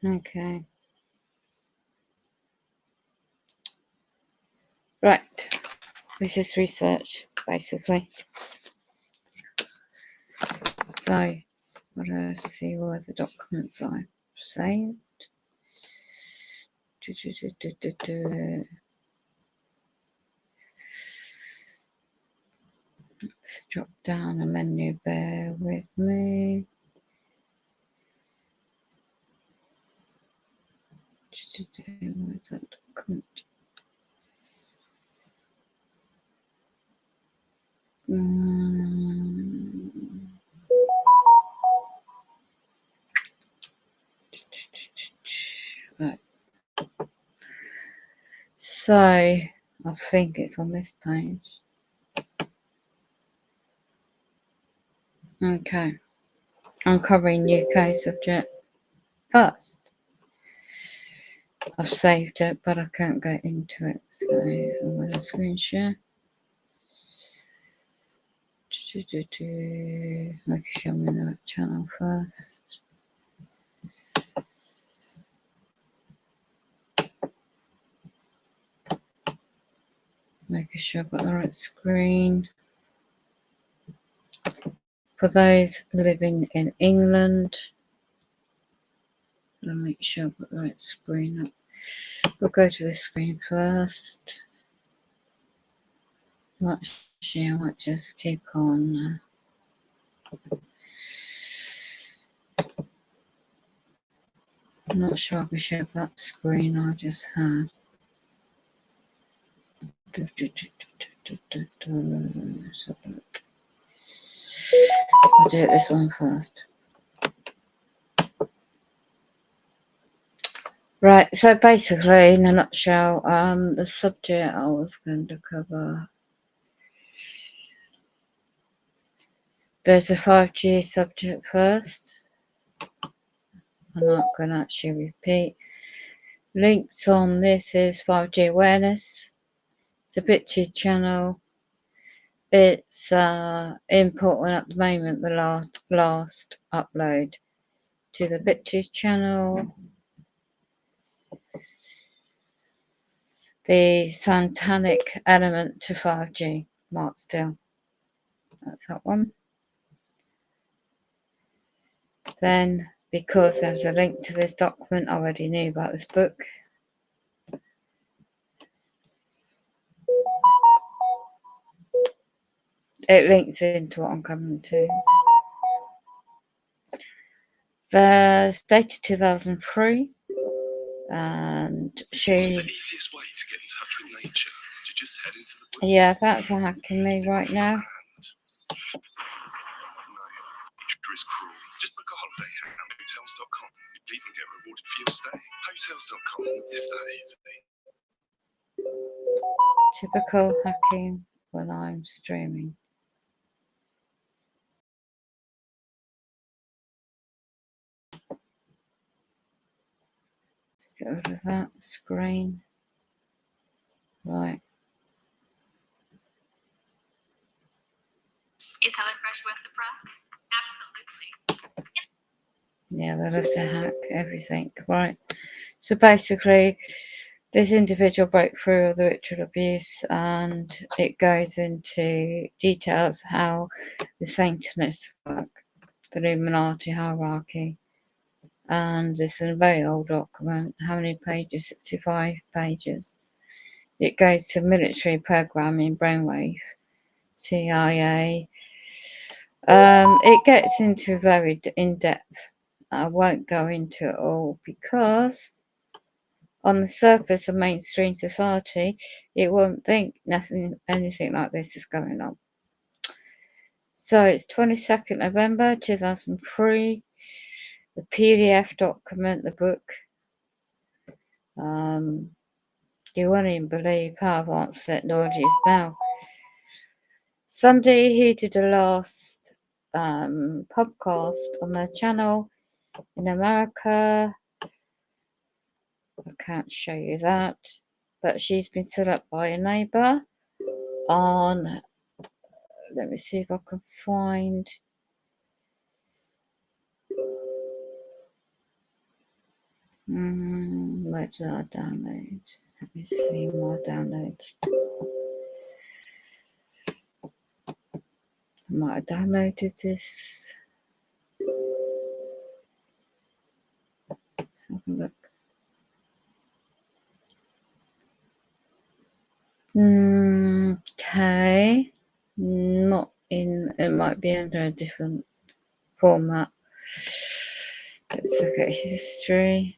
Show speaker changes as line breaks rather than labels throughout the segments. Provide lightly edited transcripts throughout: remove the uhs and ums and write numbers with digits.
Okay. Right. This is research, basically. So, what do I see where the documents I've saved? Let's drop down a menu, bear with me. Where's that document? Right. So, I think it's on this page. Okay. I'm covering UK subject first. I've saved it, but I can't get into it, so I'm going to screen share. Make sure I'm in the right channel first. Making sure I've got the right screen. For those living in England, I'll make sure I've got the right screen up. We'll go to the screen first. Actually, I might just keep on. I'm not sure I can share that screen I just had. Let's have a look. I'll do this one first. Right, so basically, in a nutshell, the subject I was going to cover, there's a 5G subject first. I'm not going to actually repeat. Links on this is 5G awareness. It's a BitChute channel. It's important at the moment, the last upload to the BitChute channel. The satanic element to 5G, Mark Still. That's that one. Then, because there was a link to this document, I already knew about this book. It links into what I'm coming to. There's dated 2003, and she. What's the easiest way to get in touch with nature? To just head into the woods? Yeah, that's hacking me right now. Nature is cruel. Just book a holiday at hotels.com. You'll even get rewarded for your stay. Hotels.com is that easy. Typical hacking when I'm streaming. Let's get rid of that screen. Right.
Is HelloFresh worth the price? Absolutely.
Yeah, they love to hack everything. Right. So basically, this individual broke through the ritual abuse, and it goes into details how the Satanists work, the Illuminati hierarchy. And it's a very old document. How many pages? 65 pages. It goes to military programming, brainwave, CIA. It gets into very in-depth. I won't go into it all because on the surface of mainstream society, it won't think anything like this is going on. So it's 22nd November 2003. The PDF document, the book. You won't even believe how advanced technology is now. Somebody who did the last podcast on their channel in America, I can't show you that, but she's been set up by a neighbour on, let me see if I can find, where did I download? Let me see my downloads. I might have downloaded this. Let's have a look. Okay, not in, it might be under a different format. Let's look at history.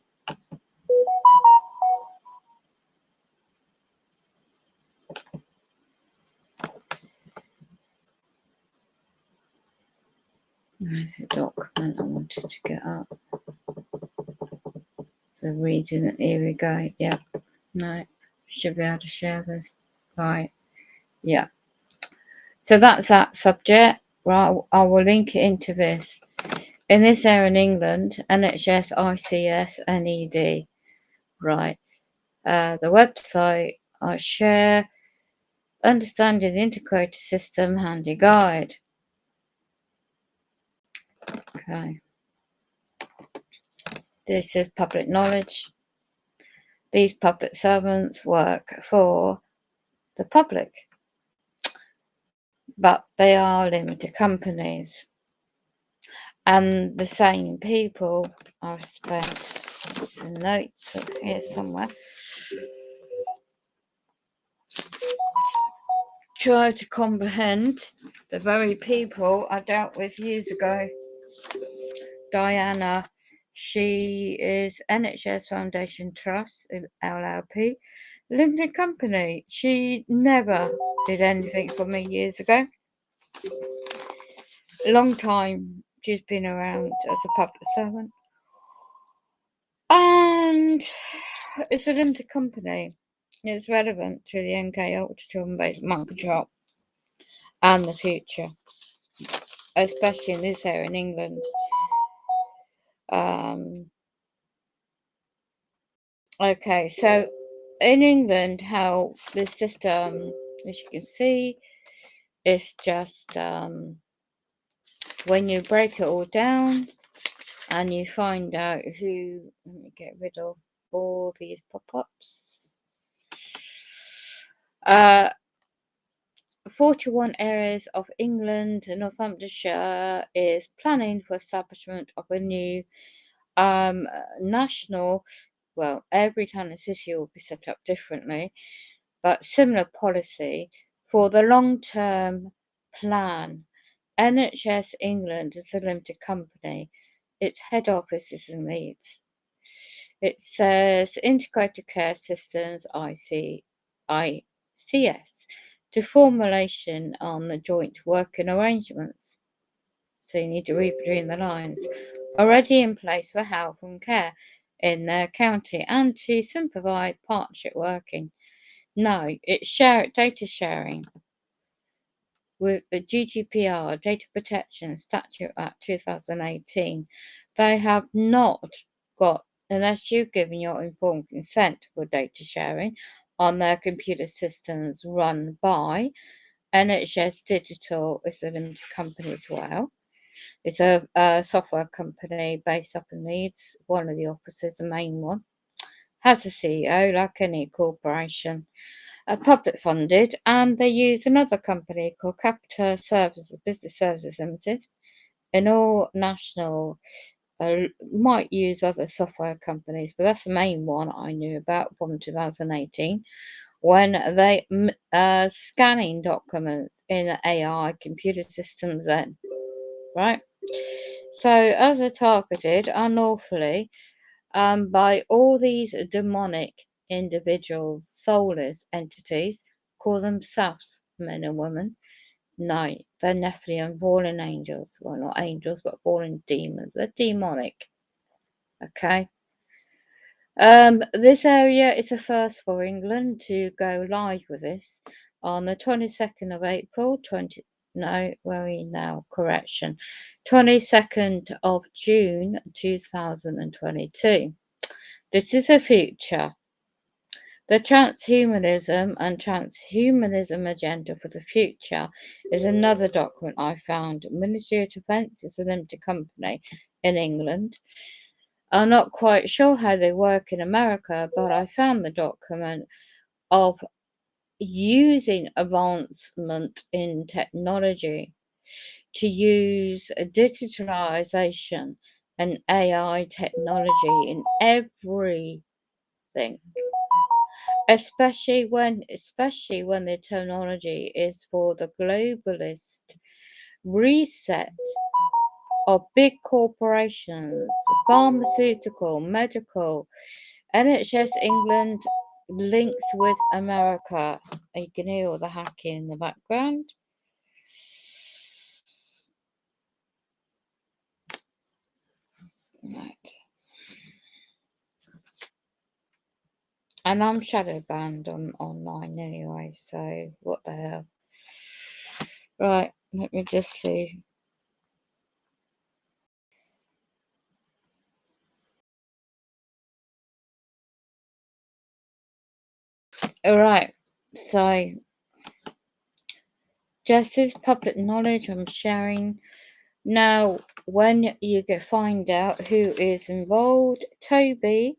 There's a document I wanted to get up. So reading it, here we go. Yep, no, should be able to share this. Right, yeah. So that's that subject. Right, I will link it into this. In this area in England, NHS ICS NED. Right, the website I share, Understanding the Integrated System Handy Guide. Okay. This is public knowledge. These public servants work for the public, but they are limited companies. And the same people, I've spent some notes up here somewhere, try to comprehend the very people I dealt with years ago. Diana, she is NHS Foundation Trust, LLP, limited company. She never did anything for me years ago. A long time she's been around as a public servant. And it's a limited company. It's relevant to the NK Ultra Children-based mind control and the future, especially in this area in England. Okay, so in England, how this system, as you can see, is just when you break it all down and you find out who, let me get rid of all these pop-ups. 41 areas of England and Northamptonshire is planning for establishment of a new national, well, every town and city will be set up differently, but similar policy for the long-term plan. NHS England is a limited company. Its head office is in Leeds. It says Integrated Care Systems ICS to formulation on the joint working arrangements. So you need to read between the lines. Already in place for health and care in their county and to simplify partnership working. No, it's data sharing with the GDPR, Data Protection Statute Act 2018. They have not got, unless you've given your informed consent for data sharing on their computer systems run by NHS Digital, is a limited company as well. It's a software company based up in Leeds. One of the offices, the main one, has a CEO like any corporation, public funded, and they use another company called Capita Services, Business Services Limited. And all national might use other software companies, but that's the main one I knew about from 2018 when they scanning documents in the AI computer systems then, right? So as they're targeted unlawfully by all these demonic individuals, soulless entities, call themselves men and women. No, they're Nephilim, fallen angels. Well, not angels, but fallen demons. They're demonic. Okay? This area is the first for England to go live with this on the 22nd of April, 20, no, where are we now? Correction, 22nd of June 2022. This is the future. The transhumanism and transhumanism agenda for the future is another document I found. Ministry of Defence is a limited company in England. I'm not quite sure how they work in America, but I found the document of using advancement in technology to use digitalization and AI technology in everything, especially when the technology is for the globalist reset of big corporations, pharmaceutical, medical, NHS England links with America. You can hear all the hacking in the background. Right. And I'm shadow banned on online anyway, so what the hell. Right, let me just see. Alright, so just as public knowledge I'm sharing. Now, when you find out who is involved, Toby,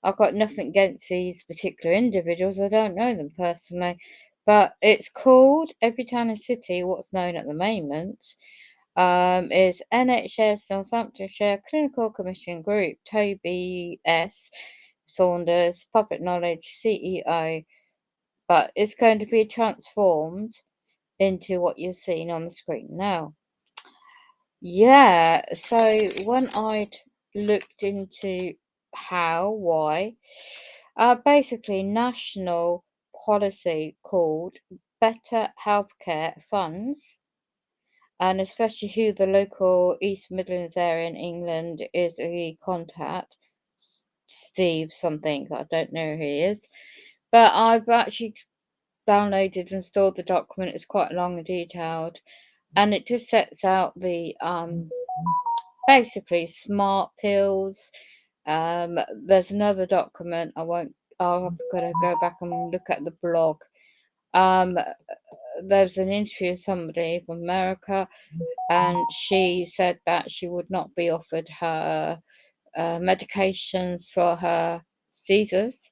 I've got nothing against these particular individuals. I don't know them personally, but it's called Every Town and City. What's known at the moment is NHS Northamptonshire Clinical Commission Group. Toby S. Saunders, Public Knowledge CEO, but it's going to be transformed into what you're seeing on the screen now. Yeah, so when I'd looked into how, why, basically national policy called Better Healthcare Funds, and especially who the local East Midlands area in England is a contact, Steve something, I don't know who he is, but I've actually downloaded and stored the document. It's quite long and detailed, and it just sets out the basically smart pills. There's another document. I've got to go back and look at the blog. There was an interview with somebody from America, and she said that she would not be offered her medications for her seizures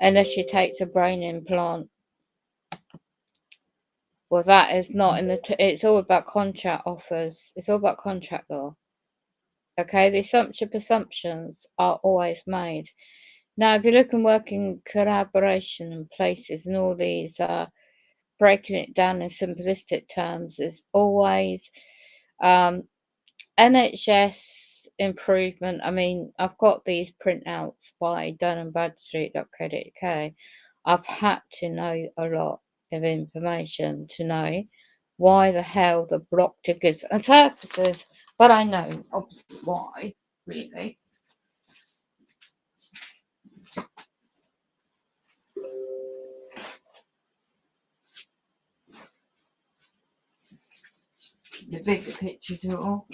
unless she takes a brain implant. Well, that is not in the. It's all about contract offers. It's all about contract law. Okay, the presumptions are always made. Now, if you look and work in collaboration and places and all these, breaking it down in simplistic terms is always NHS improvement. I mean, I've got these printouts by dunandbradstreet.co.uk. I've had to know a lot of information to know why the hell the block tickers and purposes, but I know obviously why, really. The bigger picture to it all.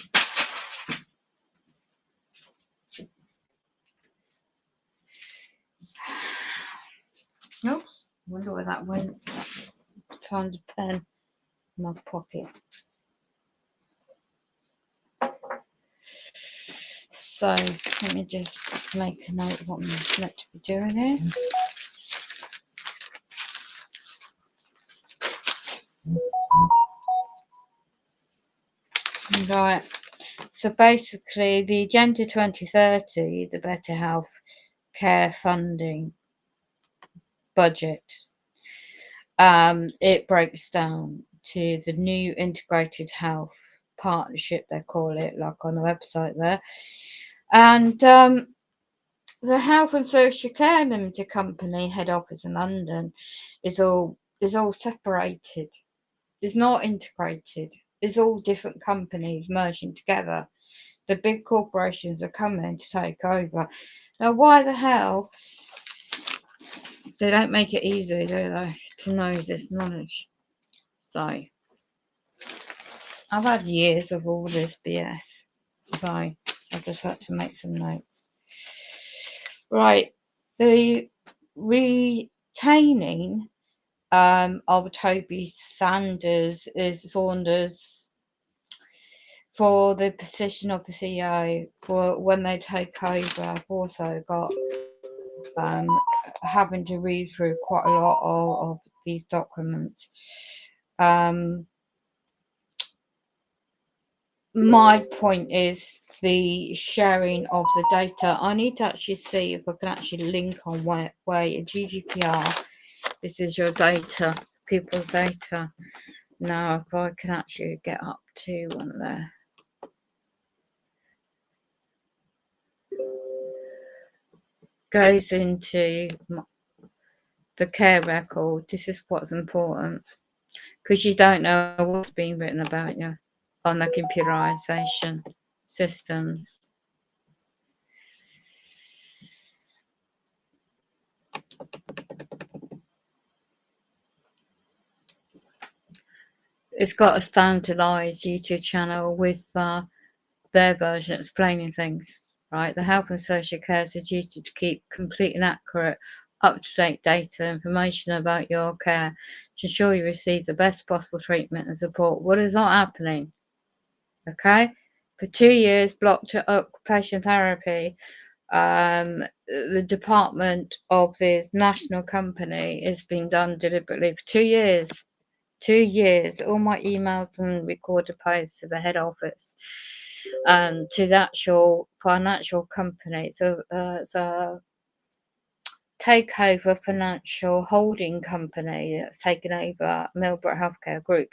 Oops, wonder where that went. Found a pen in my pocket. So let me just make a note of what I'm meant to be doing here. Right. So basically, the Agenda 2030, the Better Health Care Funding budget, it breaks down to the new integrated health partnership, they call it, like on the website there. And the Health and Social Care Limited Company head office in London is all separated. It's not integrated. It's all different companies merging together. The big corporations are coming to take over. Now, why the hell they don't make it easy, do they, to know this knowledge? So, I've had years of all this BS. So, I just had to make some notes. Right, the retaining of Toby Saunders for the position of the CEO for when they take over. I've also got having to read through quite a lot of these documents. My point is the sharing of the data. I need to actually see if I can actually link on where GDPR, this is your data, people's data. Now, if I can actually get up to one there. Goes into the care record. This is what's important because you don't know what's being written about you on the computerization systems. It's got a standardized YouTube channel with their version explaining things, right? The health and social care is a duty to keep complete and accurate, up-to-date data, information about your care to ensure you receive the best possible treatment and support. What is not happening? Okay, for 2 years, blocked occupational therapy. The department of this national company is being done deliberately for 2 years. 2 years, all my emails and recorded posts to the head office, to the actual financial company. So it's a takeover financial holding company that's taken over Millbrook Healthcare Group.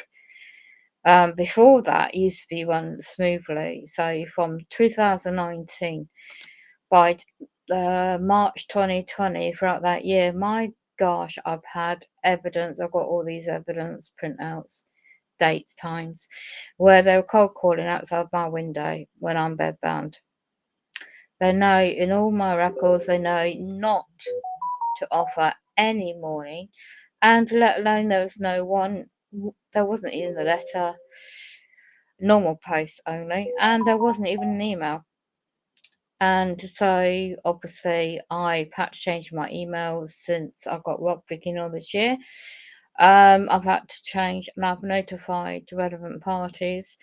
Before that, it used to be run smoothly. So from 2019, by March 2020, throughout that year, my gosh, I've had evidence. I've got all these evidence printouts, dates, times, where they were cold calling outside my window when I'm bedbound. They know in all my records, they know not to offer any morning, and let alone there was no one, there wasn't even a letter, normal post only, and there wasn't even an email. And so obviously I've had to change my emails since I got robbed beginning of this year. I've had to change and I've notified relevant parties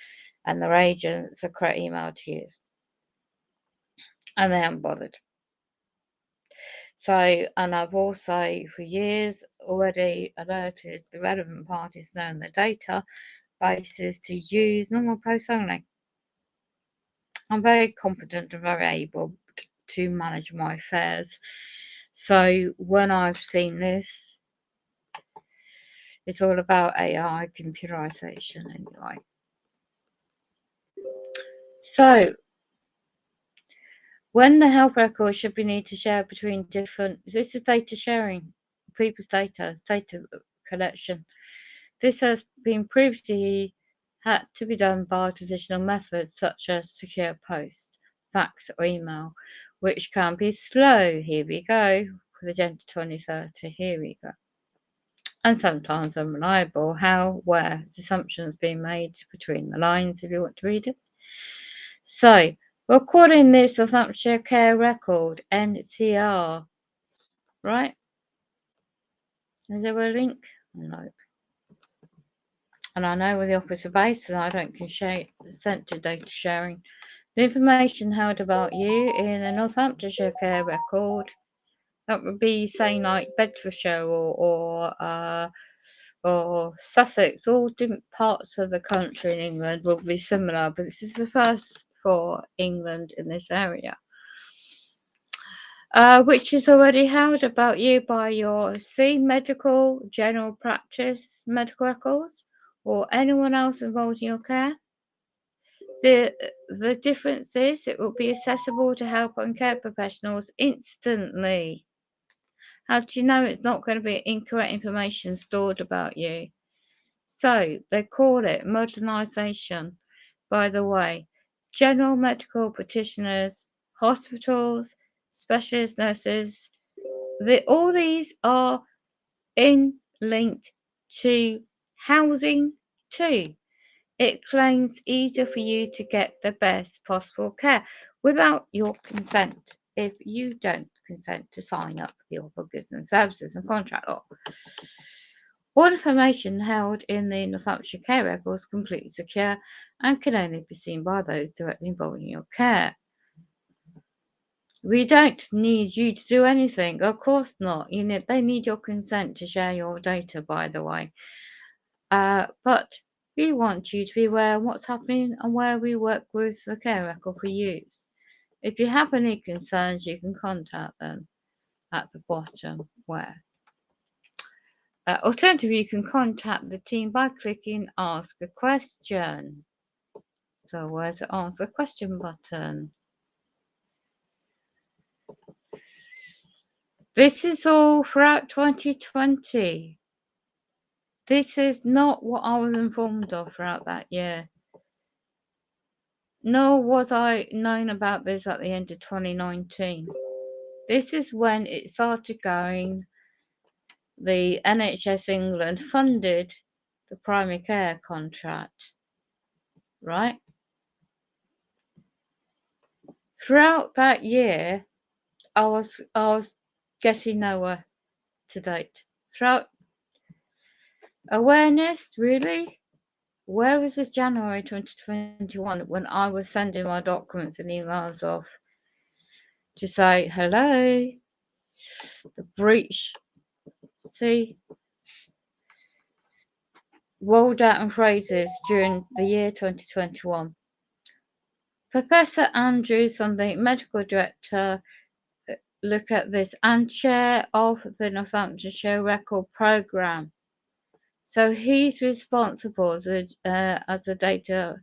and their agents the correct email to use. And they haven't bothered. So, and I've also for years already alerted the relevant parties knowing the data bases to use normal posts only. I'm very confident and very able to manage my affairs. So when I've seen this, it's all about AI, computerization anyway. So when the health record should be need to share between different, this is data sharing, people's data, data collection. This has been previously had to be done by traditional methods such as secure post, fax or email, which can be slow. Here we go, for the Agenda 2030, here we go. And sometimes unreliable. How, where, assumptions being made between the lines if you want to read it. So, recording this Northamptonshire Care Record, NCR, right? Is there a link? No. And I know with the office of base and I don't consent to data sharing. The information held about you in the Northamptonshire Care Record, that would be saying like Bedfordshire or Sussex, all different parts of the country in England will be similar, but this is the first for England in this area. Which is already held about you by your medical, general practice, medical records, or anyone else involved in your care. The difference is it will be accessible to help and care professionals instantly. How do you know it's not going to be incorrect information stored about you? So they call it modernisation. By the way, general medical practitioners, hospitals, specialist nurses. All these are linked to housing too. It claims easier for you to get the best possible care without your consent if you don't consent to sign up for the offer goods and services and contract law. All information held in the Northamptonshire Care Record is completely secure and can only be seen by those directly involved in your care. We don't need you to do anything. Of course not. They need your consent to share your data, by the way. But we want you to be aware of what's happening and where we work with the care record for use. If you have any concerns, you can contact them at the bottom where. Alternatively, you can contact the team by clicking Ask a Question. So where's the Ask a Question button? This is all throughout 2020. This is not what I was informed of throughout that year. Nor was I known about this at the end of 2019. This is when it started going. The NHS England funded the primary care contract, right? Throughout that year, I was getting nowhere to date. Throughout awareness, really? Where was this January 2021 when I was sending my documents and emails off to say, hello, the breach, see, rolled out in phrases during the year 2021. Professor Andrews, the medical director, look at this, and chair of the Northamptonshire Record Programme. So he's responsible as a data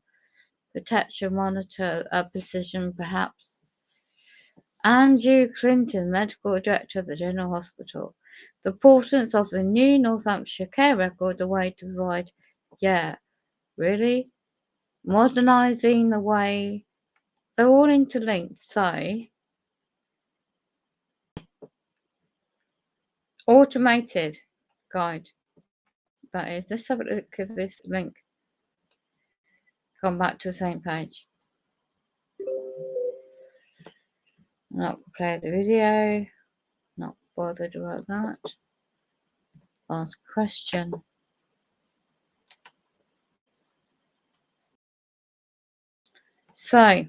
protection monitor position, perhaps. Andrew Clinton, medical director of the General Hospital. The importance of the new Northamptonshire Care Record, the way to provide, really? Modernising the way, they're all interlinked, so automated guide, that is. Let's have a look at this link. Come back to the same page. Not play the video, not bothered about that. Ask a question. So,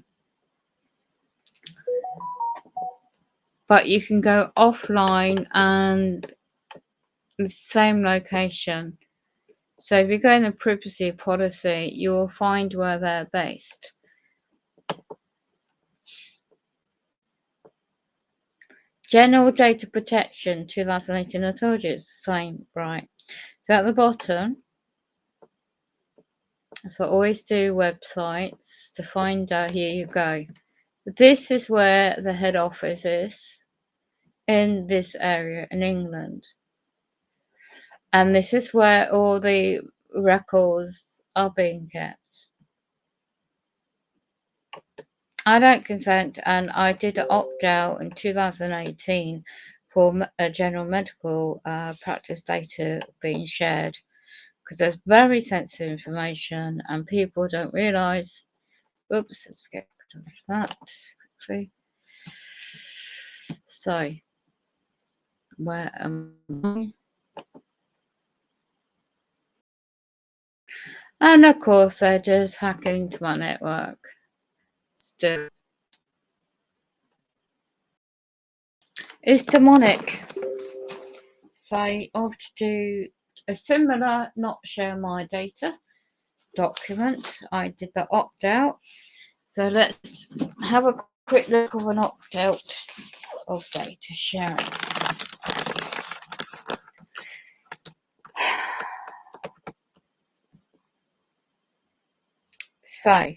but you can go offline and the same location. So if you go in the privacy policy, you will find where they're based. General Data Protection 2018, I told you it's the same, right? So at the bottom, so I always do websites to find out, here you go. This is where the head office is in this area in England. And this is where all the records are being kept. I don't consent, and I did an opt-out in 2018 for general medical practice data being shared, because there's very sensitive information and people don't realise. Oops, let's get rid of that quickly. So, where am I? And of course, they're just hacking into my network. Still, it's demonic. So, I have to do a similar not share my data document. I did the opt out. So let's have a quick look of an opt out of data sharing. So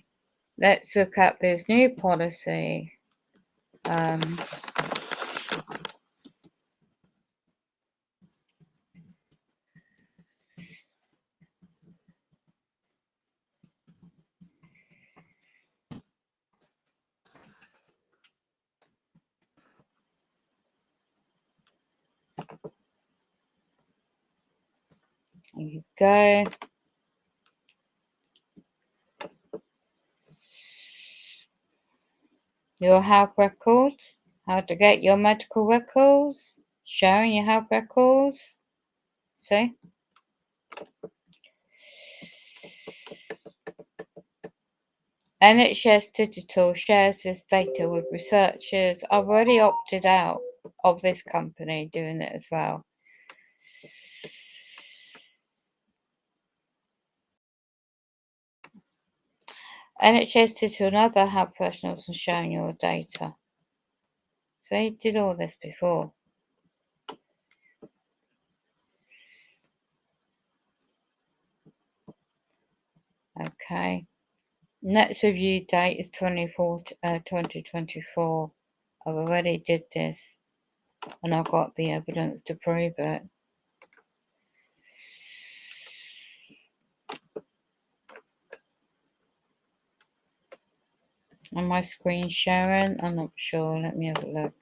let's look at this new policy. There you go. Your health records. How to get your medical records. Sharing your health records. See? NHS Digital shares this data with researchers. I've already opted out of this company doing it as well. NHS Digital and other health professionals are sharing your data. So they did all this before. Okay. Next review date is 2024. I've already did this and I've got the evidence to prove it. Am I screen sharing? I'm not sure. Let me have a look.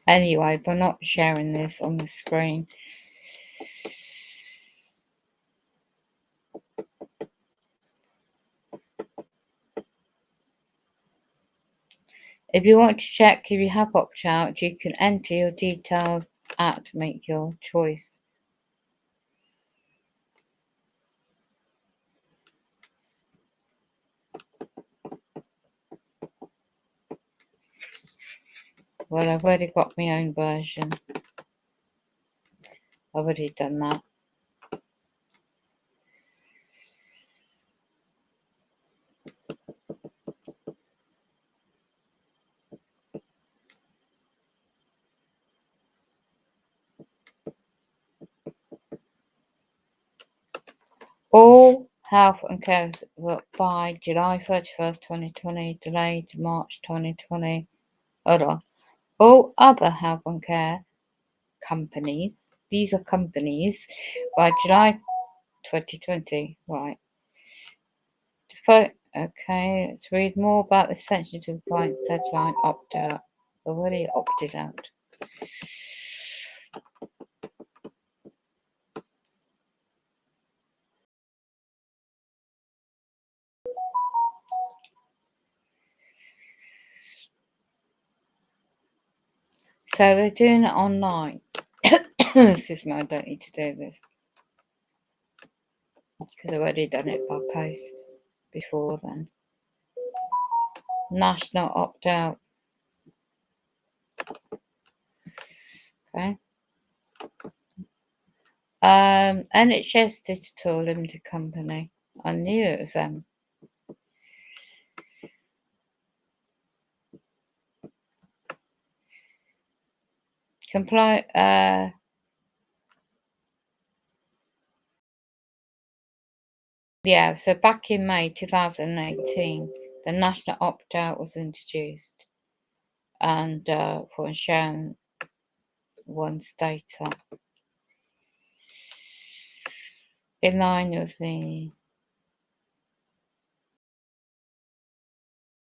Anyway, we're not sharing this on the screen. If you want to check if you have opted out, you can enter your details to make your choice. Well, I've already got my own version. I've already done that. All health and care by July 31st, 2020, delayed to March 2020. Hold on. All other health and care companies, these are companies, by July 2020. Right. Okay, let's read more about the sensitive compliance deadline opt-out. Already opted out. So they're doing it online. Excuse me, I don't need to do this because I've already done it by post before then. National opt-out. Okay. NHS Digital Limited Company. I knew it was them. Yeah, so back in May 2018, the national opt-out was introduced, and for sharing one's data in line with the.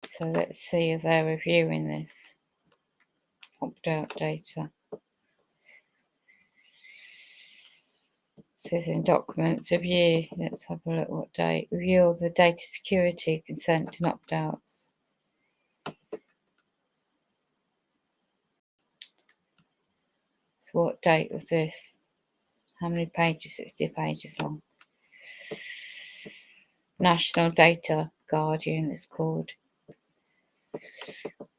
So let's see if they're reviewing this opt-out data. It says in documents review. Let's have a look what date. Review of the data security, consent and opt-outs. So what date was this? How many pages? 60 pages long. National Data Guardian it's called.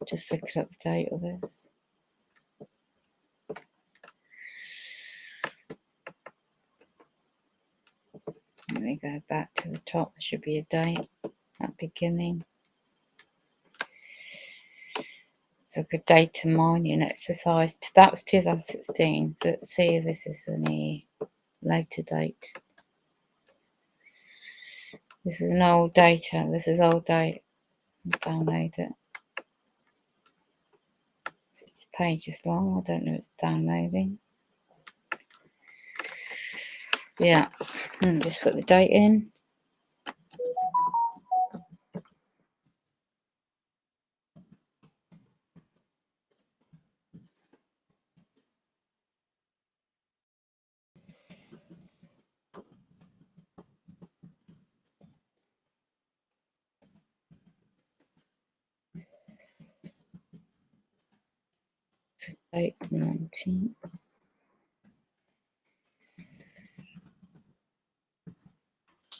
Just looking up the date of this. Let me go back to the top. There should be a date at beginning. It's like a data mining exercise. That was 2016. So let's see if this is any later date. This is an old data. This is old date. Download it. 60 pages long. I don't know if it's downloading. Yeah. Just put the date in. Date's 19th.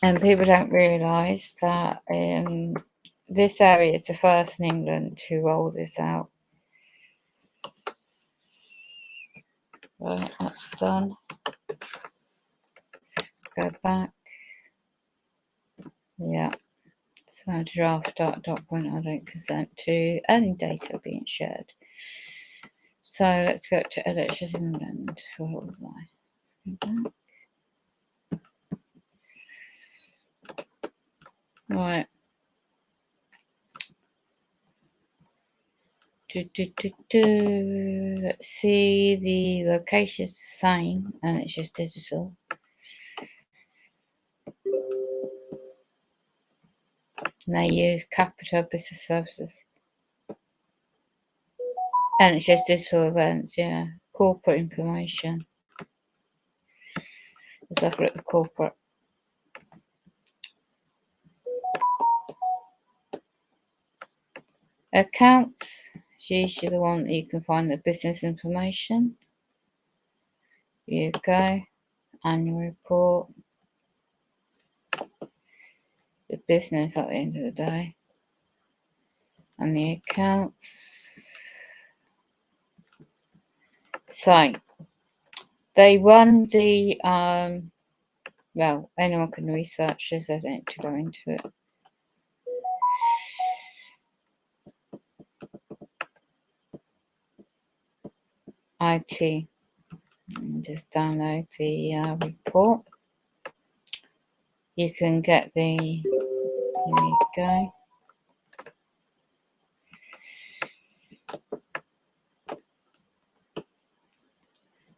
And people don't realise that this area is the first in England to roll this out. Right, that's done. Go back. Yeah. So draft document I don't consent to any data being shared. So let's go to Elections England. Where was I? Let's go back. Right. Let's see, the location's the same and it's just digital. And they use Capital Business Services. And it's just digital events, yeah. Corporate information. Let's have a look at the corporate. Accounts is usually the one that you can find the business information. Here you go. Annual report. The business at the end of the day. And the accounts. So they run the well, anyone can research this, I don't need to go into it. IT. And just download the report. You can get the, here you go.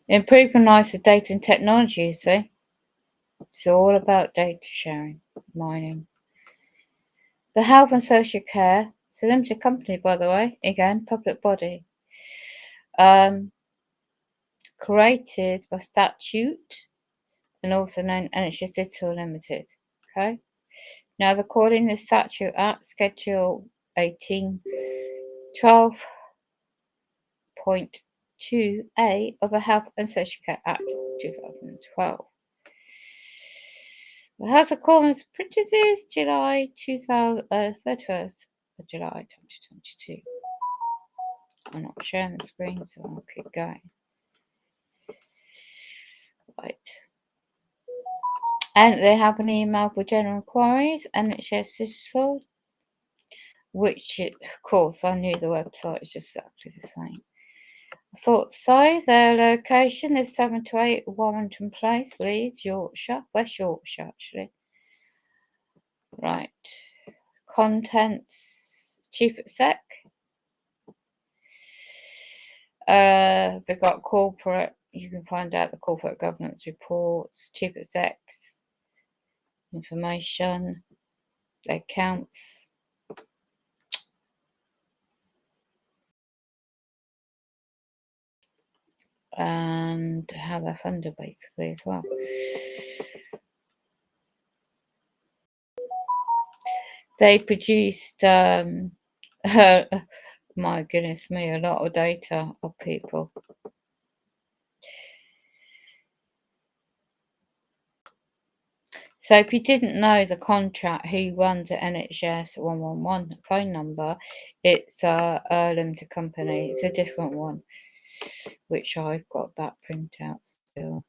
Improving lives of data and technology, you see. It's all about data sharing, mining. The Health and Social Care, it's a limited company, by the way, again, public body. Created by statute and also known NHS Digital Limited. Okay. Now, according to the Statute Act, Schedule 18, 12.2A of the Health and Social Care Act 2012. The House of Commons printed this July 31st of July 2022. I'm not sharing the screen, so I'll keep going. Right. And they have an email for general inquiries, and it shares digital, which, of course, I knew the website is just exactly the same. I thought so. Their location is 7 to 8 Warrington Place, Leeds, Yorkshire, West Yorkshire, actually. Right. Contents, Chief Exec. They've got corporate, you can find out the corporate governance reports, Chief Execs, information, their accounts. And how they're funded basically as well. They produced, my goodness me, a lot of data of people. So if you didn't know the contract, who runs at NHS 111 phone number, it's a limited company. It's a different one, which I've got that printout still.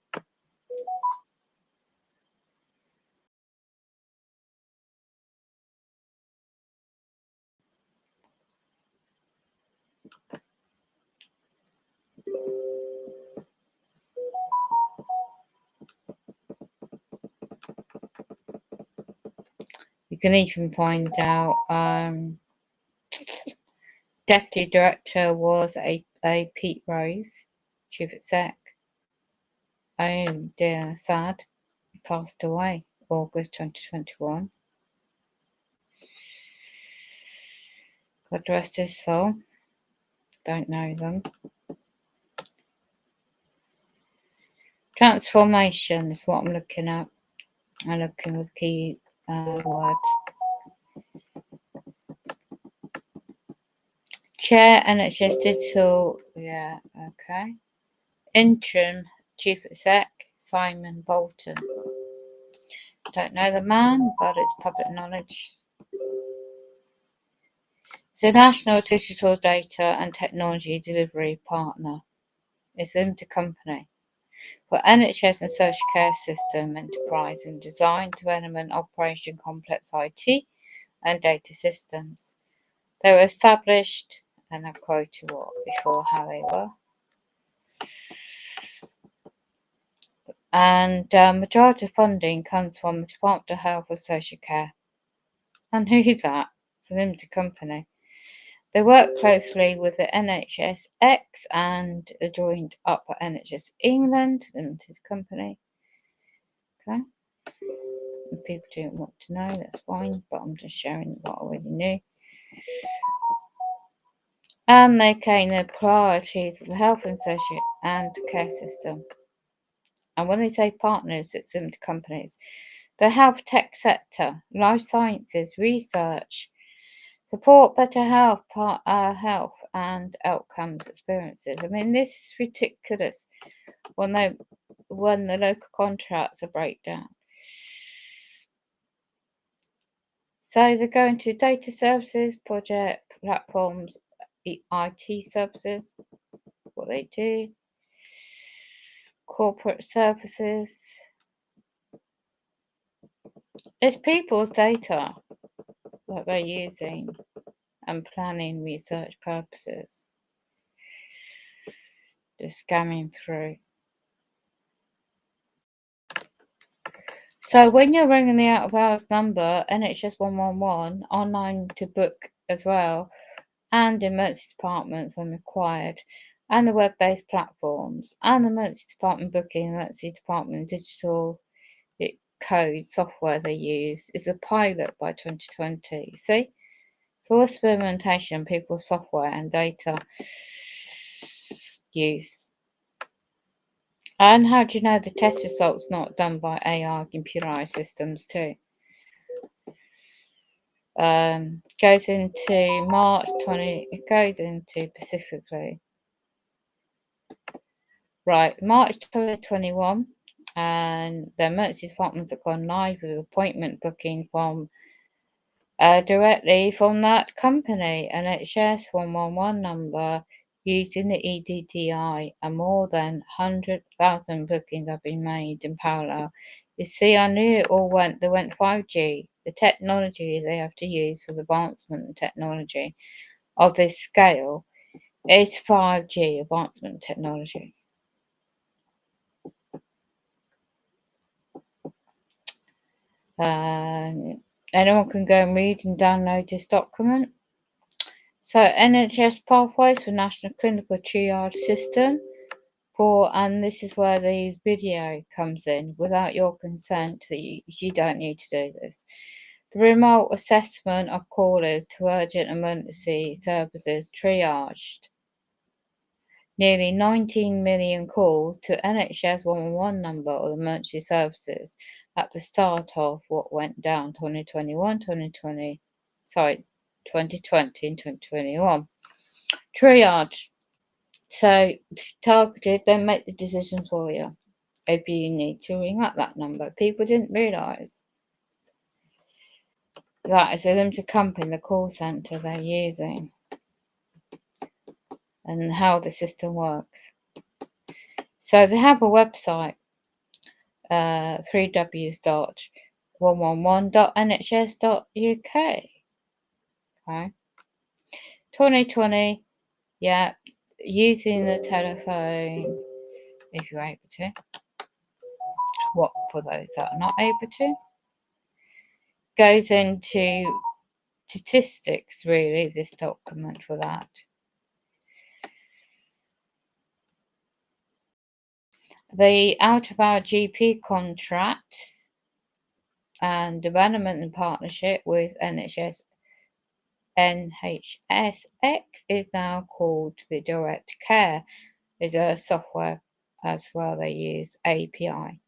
can even find out Deputy Director was a Pete Rose, Chief Exec. Oh dear, sad. He passed away August 2021. God rest his soul. Don't know them. Transformation is what I'm looking at. I'm looking with key words. Chair NHS Digital, yeah, okay. Interim Chief Exec Simon Bolton. Don't know the man, but it's public knowledge. It's a national digital data and technology delivery partner. It's a limited company for NHS and social care system enterprise in design, development, operation, complex IT and data systems. They were established, and I quote you what before how they were. And majority of funding comes from the Department of Health and Social Care. And who's that? It's a limited company. They work closely with the NHSX and a joint Upper NHS England limited company. Okay. If people don't want to know, that's fine, but I'm just sharing what I already knew. And they gain the priorities of the health and social and care system. And when they say partners, it's limited companies. The health tech sector, life sciences, research, support better health, health and outcomes experiences. I mean, this is ridiculous when the local contracts are breakdown. So they go into data services, project platforms, IT services, what they do, corporate services. It's people's data that they're using and planning research purposes. Just scamming through. So when you're ringing the out of hours number, NHS 111, online to book as well, and emergency departments when required, and the web-based platforms, and the emergency department booking, emergency department digital code software they use is a pilot by 2020. See? So all experimentation, people's software and data use. And how do you know the test results not done by AI computerized systems too? Goes into March 20. It goes into specifically. Right, March 2021, and the emergency departments have gone live with appointment booking from directly from that company, NHS 111 number, using the EDDI, and more than 100,000 bookings have been made in parallel. You see, I knew it all went. They went 5G. The technology they have to use for the advancement and technology of this scale is 5G advancement technology. Anyone can go and read and download this document. So NHS Pathways for National Clinical Triage System and this is where the video comes in. Without your consent, you don't need to do this. The remote assessment of callers to urgent emergency services triaged nearly 19 million calls to NHS 111 number or emergency services at the start of what went down 2020 and 2021. Triage. So targeted, then make the decision for you if you need to ring up that number. People didn't realise that it's a limited company, the call centre they're using, and how the system works. So they have a website, 3w.111.nhs.uk. Okay. 2020, yeah, using the telephone if you're able to. What for those that are not able to? goes into statistics, really, this document for that. The out-of-hour GP contract and development and partnership with NHSX is now called the Direct Care. Is a software as well. They use API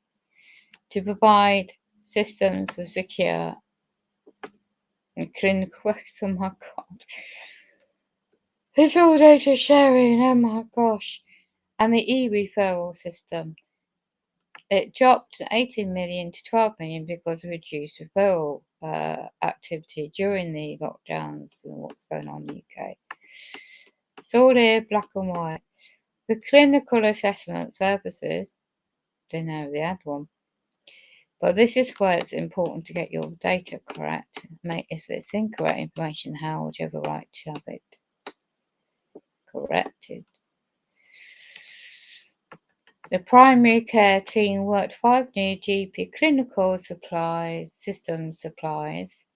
to provide systems of secure and clinical works. Oh my god. It's all data sharing, oh my gosh. And the e-referral system. It dropped 18 million to 12 million because of reduced referral activity during the lockdowns and what's going on in the UK. It's all here, black and white. The clinical assessment services, didn't know they had one. But this is where it's important to get your data correct. If it's incorrect information, how would you have a right to have it corrected? The primary care team worked 5 new GP clinical supplies, system supplies,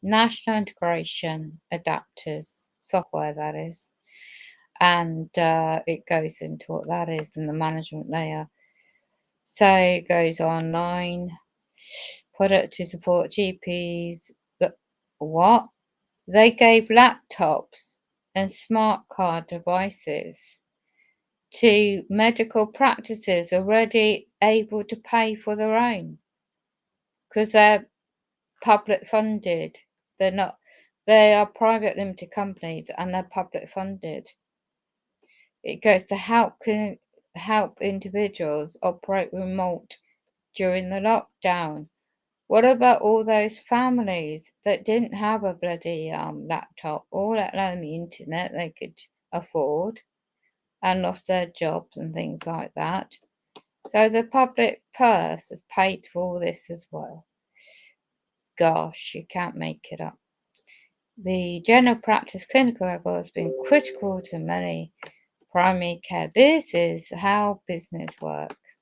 national integration adapters, software that is, and it goes into what that is in the management layer. So it goes online, product to support GPs. What? They gave laptops and smart card devices to medical practices already able to pay for their own because they're public funded. They are private limited companies and they're public funded. It goes to help individuals operate remote during the lockdown. What about all those families that didn't have a bloody laptop or let alone the internet they could afford and lost their jobs and things like that? So the public purse has paid for all this as well. Gosh, you can't make it up. The general practice clinical level has been critical to many primary care. This is how business works.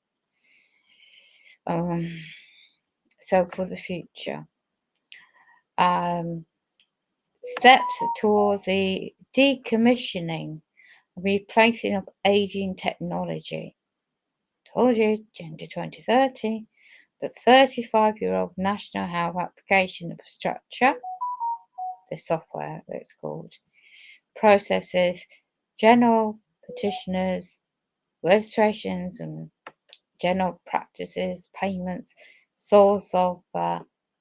So for the future. Steps towards the decommissioning, replacing of aging technology. Told you, Agenda 2030, the 35-year-old National Health Application Infrastructure, the software it's called, processes general practitioners, registrations and general practices, payments, source of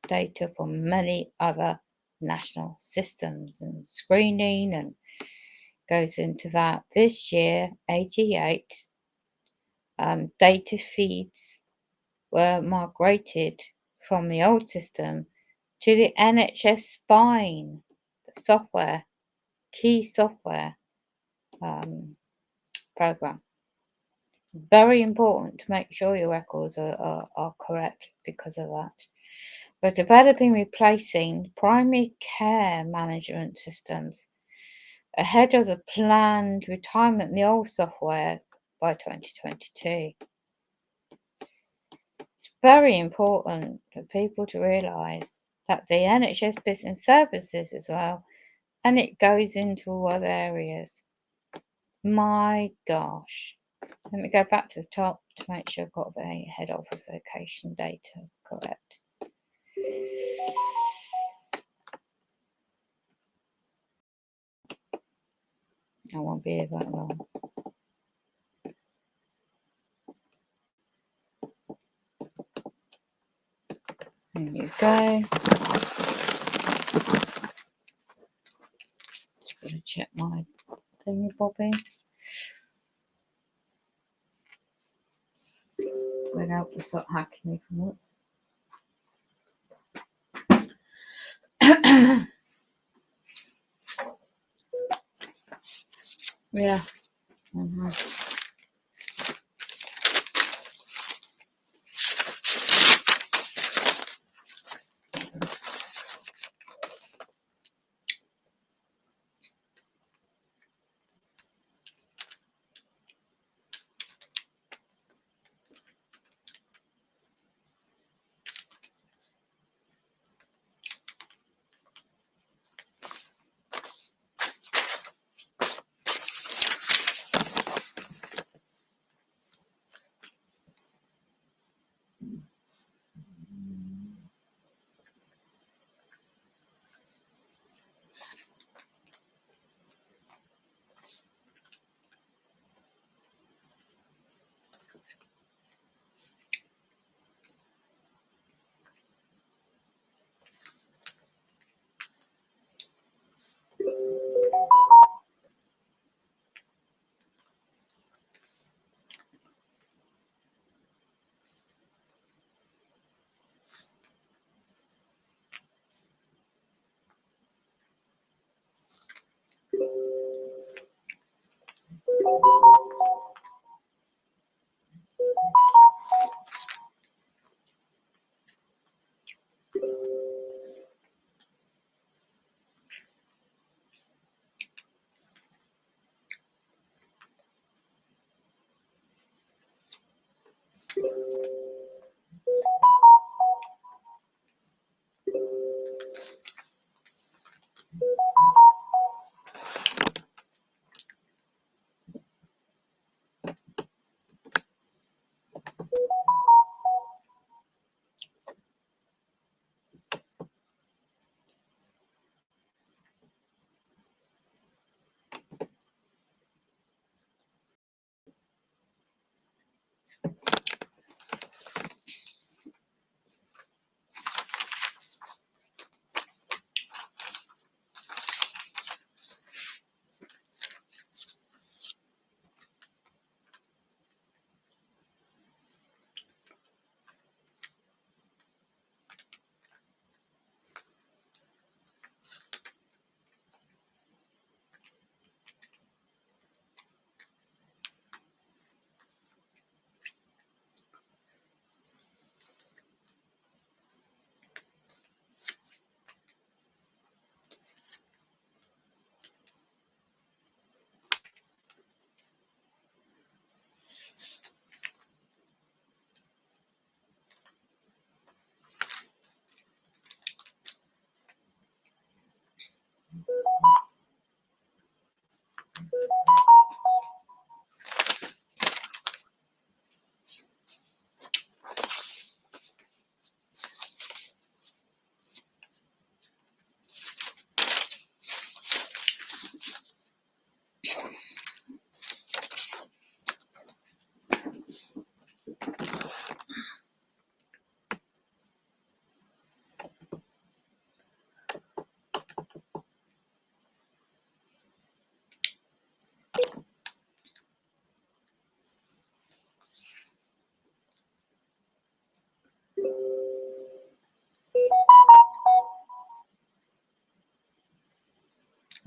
data from many other national systems and screening and goes into that. This year, 88 data feeds were migrated from the old system to the NHS Spine, the software, key software program. Very important to make sure your records are correct because of that. We're developing replacing primary care management systems ahead of the planned retirement of the old software by 2022. It's very important for people to realise that the NHS Business Services as well, and it goes into other areas. My gosh. Let me go back to the top to make sure I've got the head office location data correct. I won't be here that long. There you go. Just gotta check my thingy bobbing. Without the stop hacking me from once. Yeah.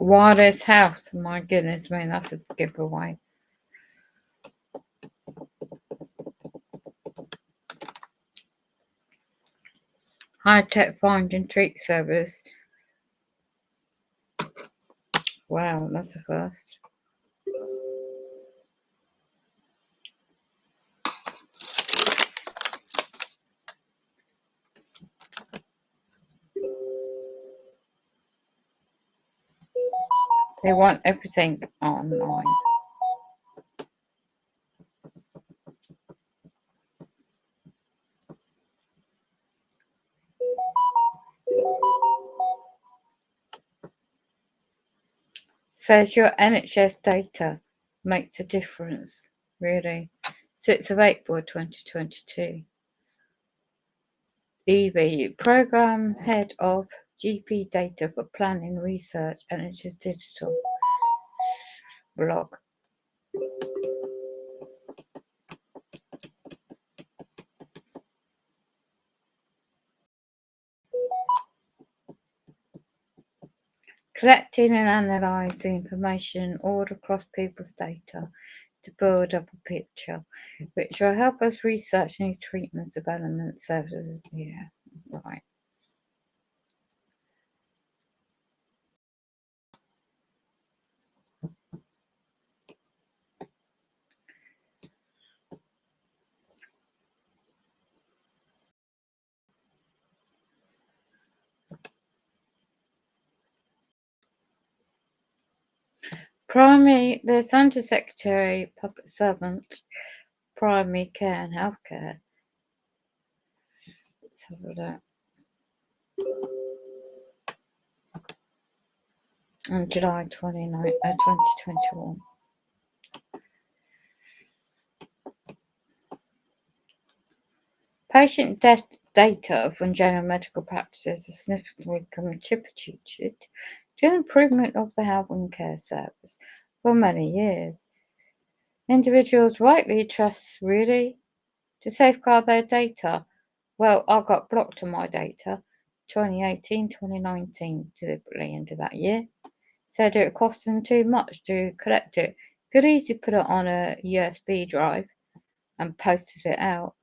Wireless health. My goodness me, that's a giveaway. High-tech find and treat service. Wow, that's a first. They want everything online. Says your NHS data makes a difference, really. 6th of April 2022. Evie, Programme Head of GP Data for Planning Research, NHS Digital. Blog. Collecting and analysing information all across people's data to build up a picture, which will help us research new treatments, development services. Yeah, right. Primary, there's Under Secretary, Public Servant, Primary Care and Healthcare. Let's have a look. On July 2021. Patient data from general medical practices has significantly contributed to improvement of the health and care service for many years. Individuals rightly trust really to safeguard their data. Well, I got blocked on my data 2018, 2019, deliberately into that year. Said it cost them too much to collect it. Could easily put it on a USB drive and posted it out.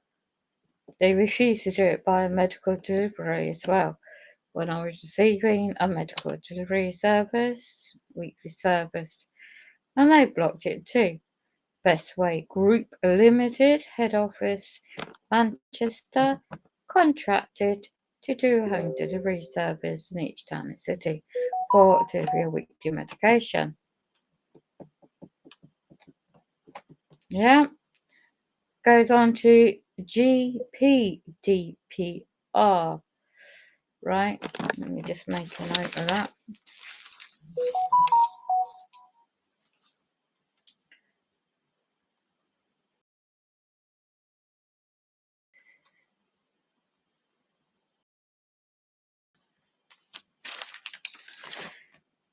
They refused to do it by a medical delivery as well. When I was receiving a medical delivery service, weekly service, and they blocked it too. Best Way Group Limited, head office Manchester, contracted to do a home delivery service in each town and city for delivery of weekly medication. Yeah, goes on to GPDPR. Right, let me just make a note of that.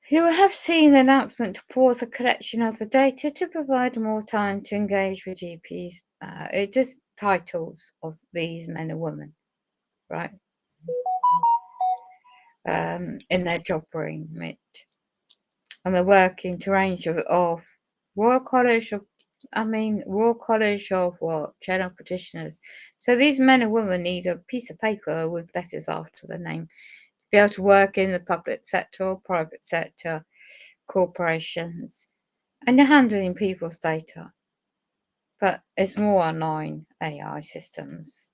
You will have seen the announcement to pause the collection of the data to provide more time to engage with GPs. It just titles of these men and women, right? In their job remit. And they're working to range of Royal College of what? General Practitioners. So these men and women need a piece of paper with letters after their name to be able to work in the public sector or private sector, corporations, and you're handling people's data. But it's more online AI systems.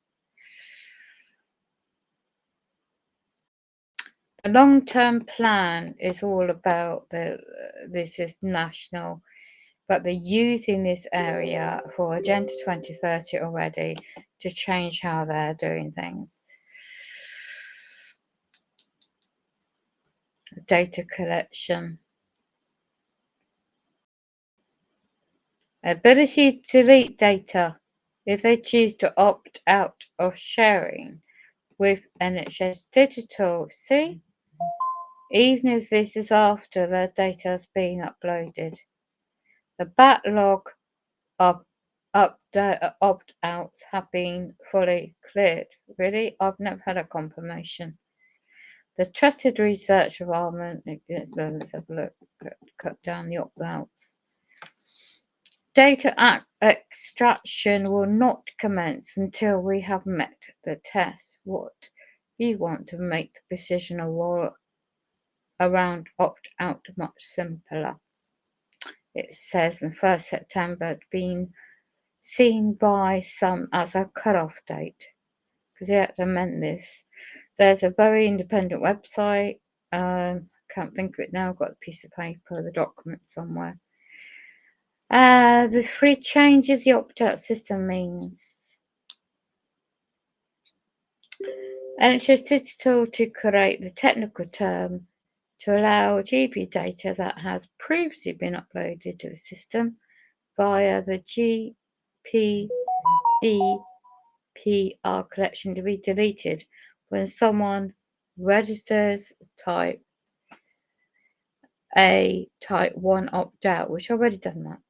The long-term plan is all about this is national, but they're using this area for Agenda 2030 already to change how they're doing things. Data collection. Ability to delete data if they choose to opt out of sharing with NHS Digital. See? Even if this is after their data has been uploaded. The backlog of opt-outs have been fully cleared. Really? I've never had a confirmation. The trusted research environment, let's have a look, cut down the opt-outs. Data extraction will not commence until we have met the test. What you want to make the decision around opt-out much simpler. It says on 1st September being seen by some as a cut-off date, because you have to amend this. There's a very independent website. Can't think of it now. I've got a piece of paper, the document somewhere. The three changes the opt-out system means. NHS Digital to create the technical term to allow GP data that has previously been uploaded to the system via the GPDPR collection to be deleted when someone registers type 1 opt-out, which I've already done that.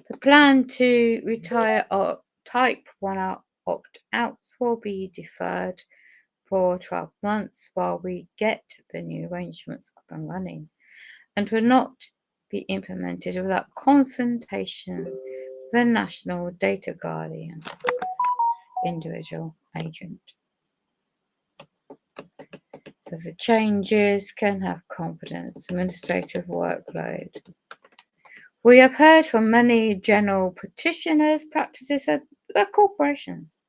The plan to retire type 1 opt-outs will be deferred for 12 months while we get the new arrangements up and running, and will not be implemented without consultation with the National Data Guardian individual agent. So the changes can have confidence, administrative workload. We have heard from many general practitioners, practices at the corporations,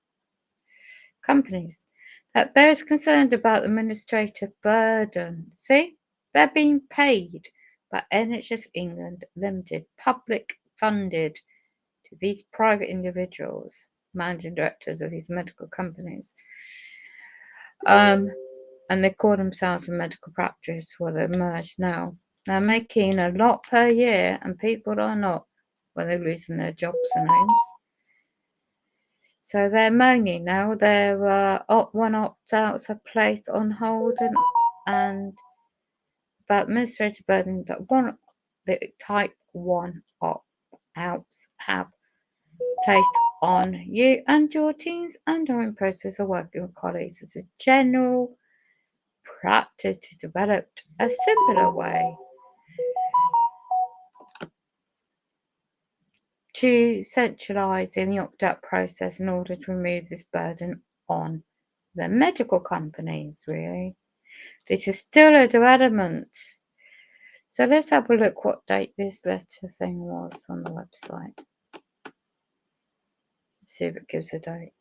companies, that there is concern about administrative burden. See, they're being paid by NHS England Limited, public funded to these private individuals, managing directors of these medical companies. And they call themselves a medical practice. Well, they're merged now. They're making a lot per year, and people are not. Well, they're losing their jobs and homes. So they're moaning now. Their one opt-outs are placed on hold, and about administrative burden that the type 1 opt-outs have placed on you and your teams, and are in process of working with colleagues as a general practice to develop a simpler way to centralise in the opt-out process in order to remove this burden on the medical companies, really. This is still a development. So let's have a look what date this letter thing was on the website. Let's see if it gives a date.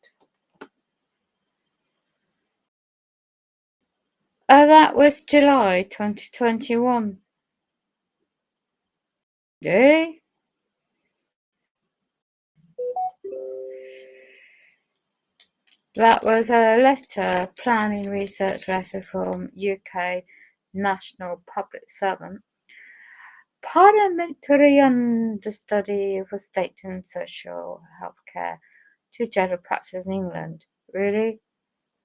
That was July 2021. Really? That was a letter, planning research letter from UK National Public Servant. Parliamentary understudy for state and social healthcare to general practice in England. Really?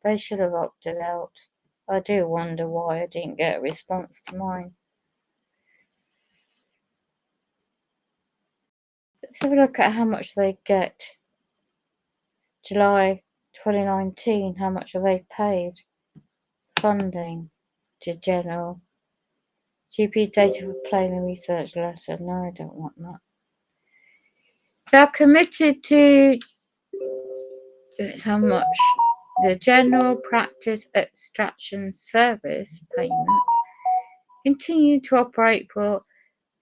They should have opted out. I do wonder why I didn't get a response to mine. Let's have a look at how much they get. July 2019, how much are they paid? Funding to general. GP data for planning research letter. No, I don't want that. They're committed to how much the general practice extraction service payments continue to operate for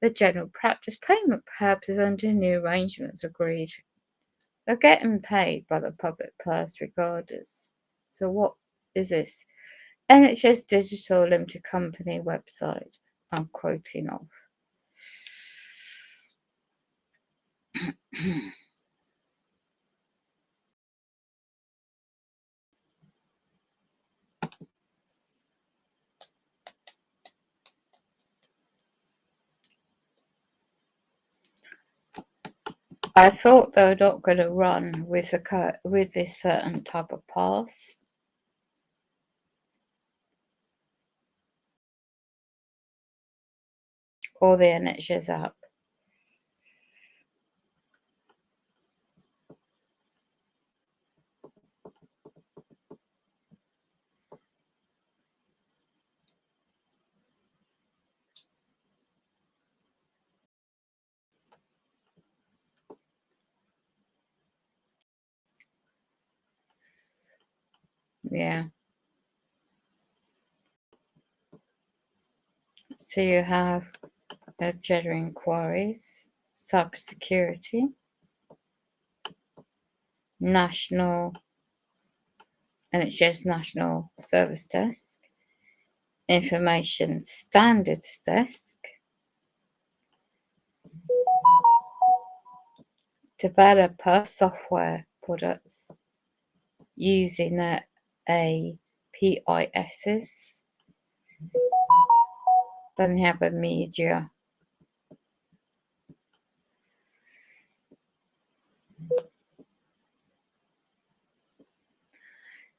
the general practice payment purposes under new arrangements agreed. They're getting paid by the public purse regardless. So what is this? NHS Digital Limited Company website. I'm quoting off. I thought they were not going to run with this certain type of pass. Or the NHS app. Yeah. So you have gender inquiries, cybersecurity, national NHS National Service Desk, Information Standards Desk, developer software products using the APISs. Then you have a media.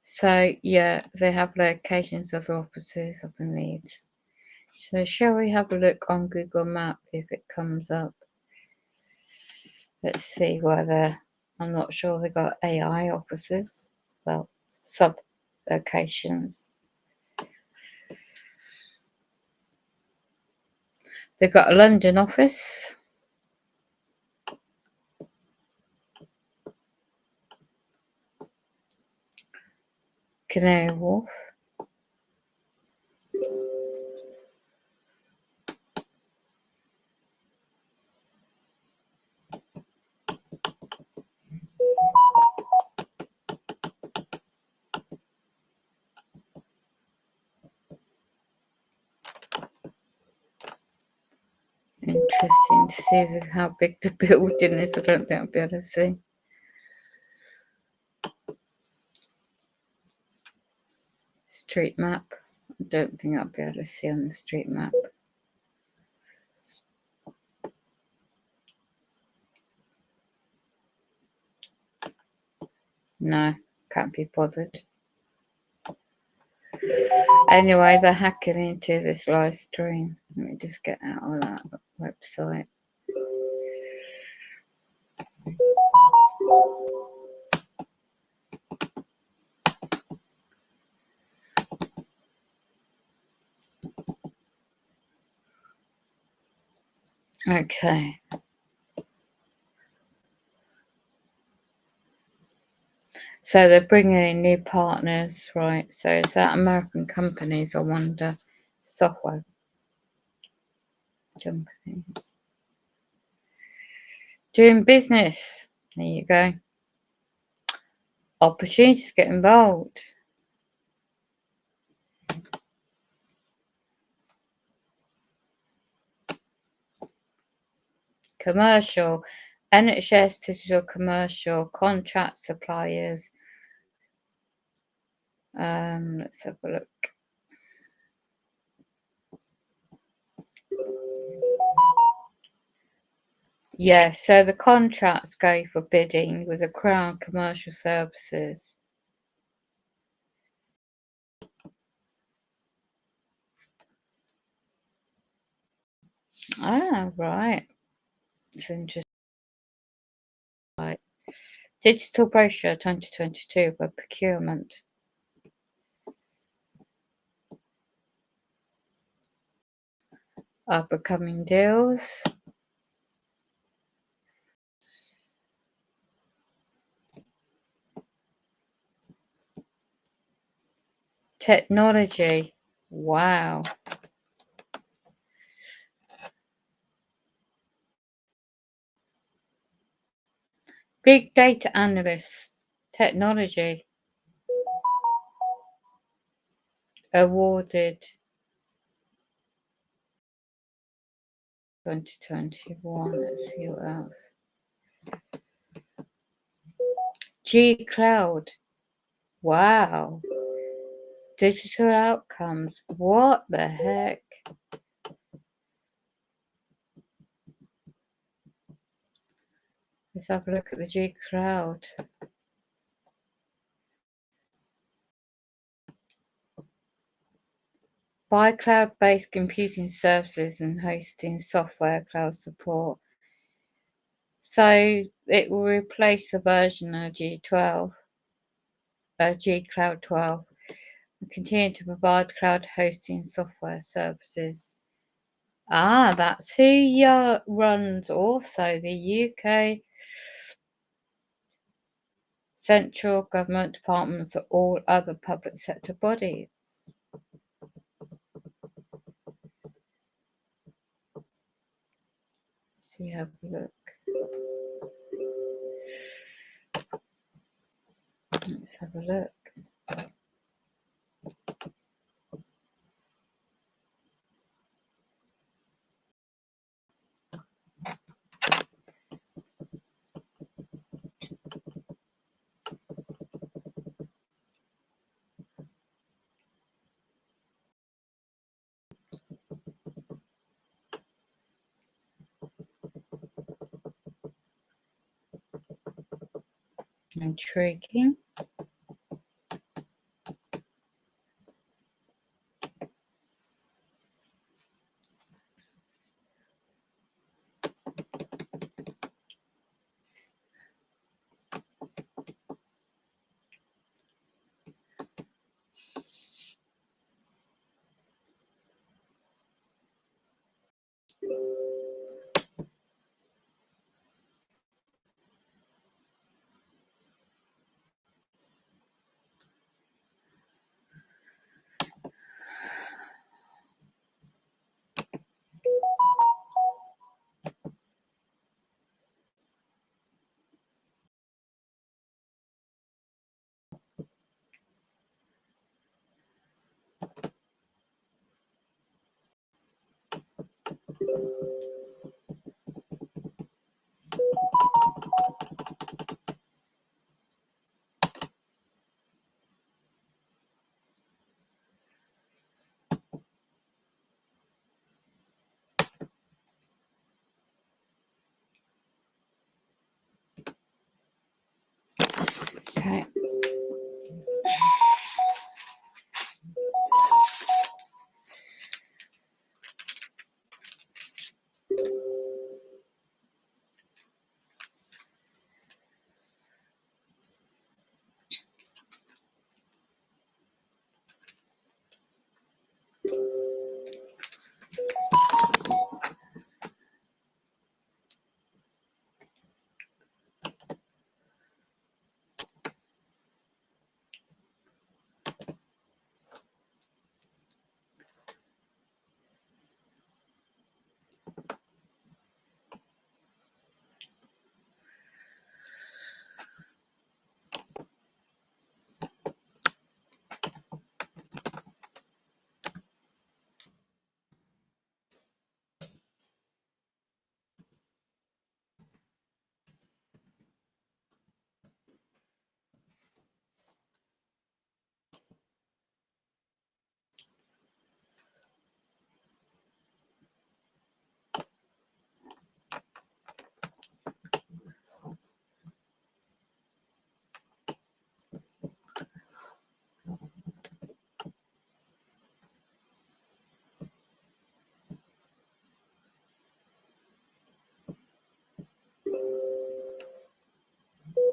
So yeah, they have locations of offices up in Leeds. So shall we have a look on Google Map if it comes up? Let's see whether, I'm not sure they got AI offices, well, sub locations. They've got a London office. Canary Wharf. Interesting to see how big the building is. I don't think I'll be able to see. Street map. I don't think I'll be able to see on the street map. No, can't be bothered. Anyway, they're hacking into this live stream. Let me just get out of that website. Okay. So they're bringing in new partners, right? So is that American companies, I wonder, software companies. Doing business. There you go. Opportunities to get involved. Commercial. NHS digital commercial contract suppliers. Let's have a look. Yeah, so the contracts go for bidding with the Crown Commercial Services. Ah, right. It's interesting. Right. Digital brochure 2022 by procurement. Upcoming deals. Technology. Wow. Big data analysts. Technology. Awarded 2021. Let's see what else. G Cloud. Wow. Digital outcomes. What the heck? Let's have a look at the G Cloud. Buy cloud-based computing services and hosting software cloud support. So it will replace the version of G12, G Cloud 12, and continue to provide cloud hosting software services. Ah, that's who runs also the UK central government departments or all other public sector bodies. So you have a look. Let's have a look. Intriguing. Okay.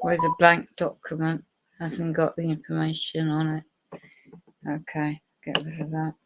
Where's a blank document? Hasn't got the information on it. Okay, get rid of that.